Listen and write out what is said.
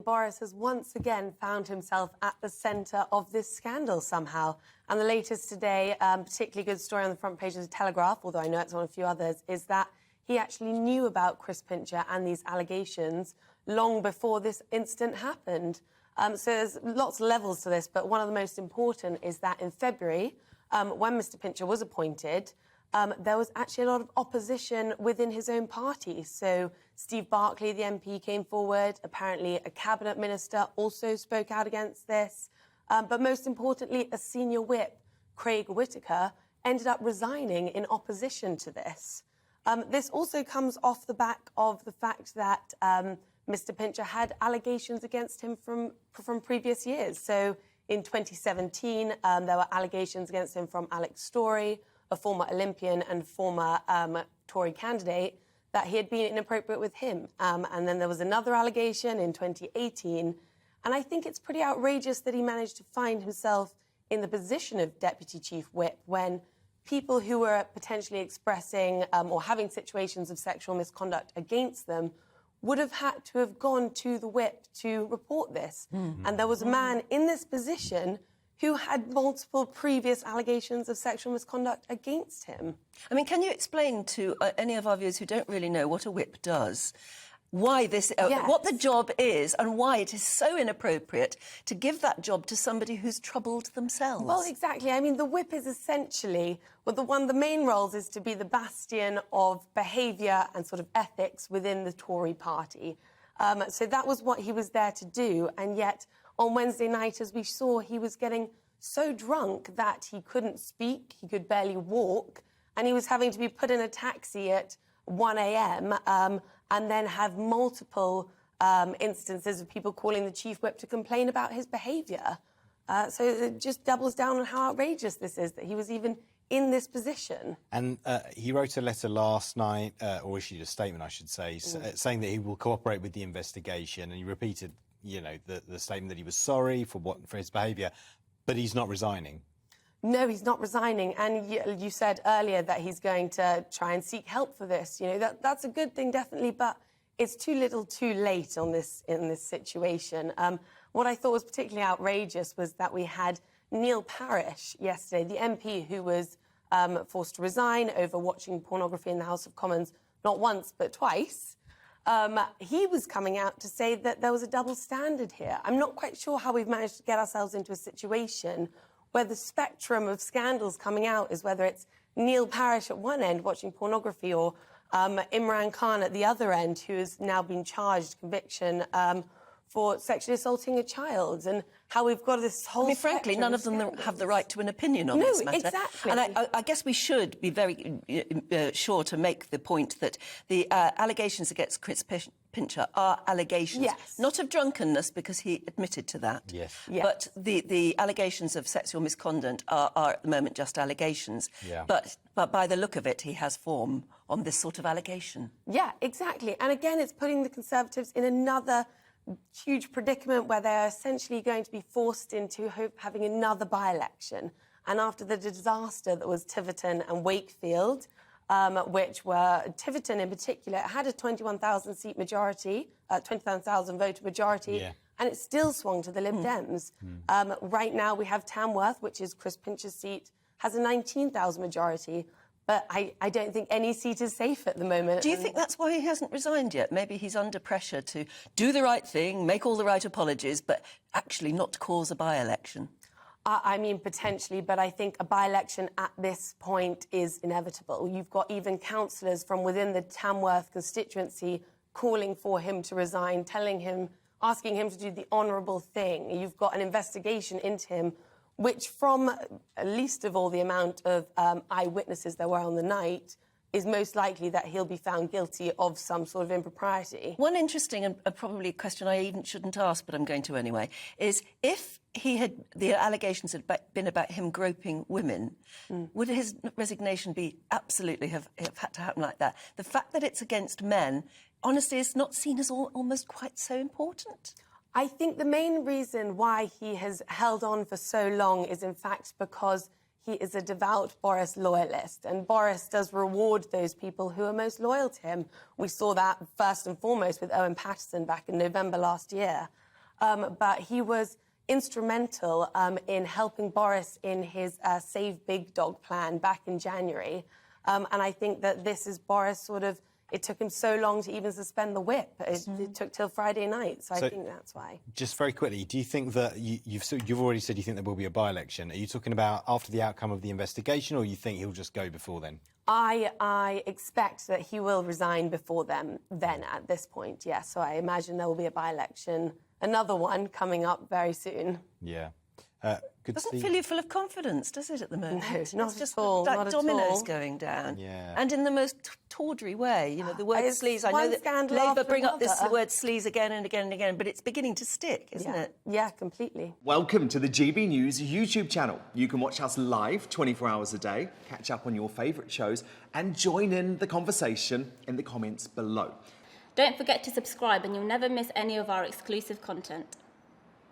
Boris has once again found himself at the centre of this scandal somehow. And the latest today, particularly good story on the front page of the Telegraph, although I know it's on a few others, is that he actually knew about Chris Pincher and these allegations long before this incident happened. So there's lots of levels to this, but one of the most important is that in February, when Mr Pincher was appointed, there was actually a lot of opposition within his own party. So Steve Barclay, the MP, came forward. Apparently, a cabinet minister also spoke out against this. But most importantly, a senior whip, Craig Whitaker, ended up resigning in opposition to this. This also comes off the back of the fact that Mr Pincher had allegations against him from previous years. So in 2017, there were allegations against him from Alex Storey, a former Olympian and former Tory candidate, that he had been inappropriate with him. And then there was another allegation in 2018. And I think it's pretty outrageous that he managed to find himself in the position of Deputy Chief Whip when people who were potentially expressing or having situations of sexual misconduct against them would have had to have gone to the Whip to report this. And there was a man in this position who had multiple previous allegations of sexual misconduct against him. I mean, can you explain to any of our viewers who don't really know what a whip does, why this, what the job is and why it is so inappropriate to give that job to somebody who's troubled themselves? Well, exactly. I mean, the whip is essentially, one of the main roles is to be the bastion of behaviour and sort of ethics within the Tory party. So that was what he was there to do, and yet on Wednesday night, as we saw, he was getting so drunk that he couldn't speak, he could barely walk, and he was having to be put in a taxi at 1 a.m. And then have multiple instances of people calling the Chief Whip to complain about his behaviour. So it just doubles down on how outrageous this is, that he was even in this position. And he wrote a letter last night, or issued a statement, I should say, saying that he will cooperate with the investigation, and he repeated, you know, the statement that he was sorry for his behaviour, but he's not resigning. No, he's not resigning. And you said earlier that he's going to try and seek help for this. You know, that's a good thing, definitely, but it's too little too late in this situation. What I thought was particularly outrageous was that we had Neil Parish yesterday, the MP who was forced to resign over watching pornography in the House of Commons, not once but twice. He was coming out to say that there was a double standard here. I'm not quite sure how we've managed to get ourselves into a situation where the spectrum of scandals coming out is whether it's Neil Parish at one end watching pornography or Imran Khan at the other end, who has now been charged conviction for sexually assaulting a child, and how we've got this whole... I mean, frankly, none of them have the right to an opinion on this matter. Exactly. And I guess we should be very sure to make the point that the allegations against Chris Pincher are allegations, not of drunkenness, because he admitted to that. But the allegations of sexual misconduct are at the moment just allegations. But by the look of it, he has form on this sort of allegation. Yeah, exactly. And again, it's putting the Conservatives in another huge predicament where they're essentially going to be forced into having another by-election. And after the disaster that was Tiverton and Wakefield, which were Tiverton in particular, it had a 21,000 seat majority, 21,000 voter majority, and it still swung to the Lib Dems. Right now we have Tamworth, which is Chris Pincher's seat, has a 19,000 majority. But I don't think any seat is safe at the moment. Do you think that's why he hasn't resigned yet? Maybe he's under pressure to do the right thing, make all the right apologies, but actually not cause a by-election? I mean, potentially, but I think a by-election at this point is inevitable. You've got even councillors from within the Tamworth constituency calling for him to resign, asking him to do the honourable thing. You've got an investigation into him, which, from least of all the amount of eyewitnesses there were on the night, is most likely that he'll be found guilty of some sort of impropriety. One interesting and probably a question I even shouldn't ask, but I'm going to anyway, is if the allegations had been about him groping women, would his resignation be absolutely have had to happen like that? The fact that it's against men, honestly, is not seen as almost quite so important. I think the main reason why he has held on for so long is, in fact, because he is a devout Boris loyalist, and Boris does reward those people who are most loyal to him. We saw that first and foremost with Owen Paterson back in November last year. but he was instrumental in helping Boris in his Save Big Dog plan back in January. And I think that this is Boris sort of, it took him so long to even suspend the whip. It took till Friday night, so I think that's why. Just very quickly, do you think that you've already said you think there will be a by-election? Are you talking about after the outcome of the investigation, or you think he'll just go before then? I expect that he will resign before then at this point, yes. So I imagine there will be a by-election, another one coming up very soon. Yeah. Doesn't fill you full of confidence, does it, at the moment? No, not just at all. Like not dominoes at going down. Yeah. And in the most tawdry way. You know, the word sleaze. I know that Labour bring up this word sleaze again and again and again, but it's beginning to stick, isn't it? Yeah, completely. Welcome to the GB News YouTube channel. You can watch us live 24 hours a day, catch up on your favourite shows, and join in the conversation in the comments below. Don't forget to subscribe and you'll never miss any of our exclusive content.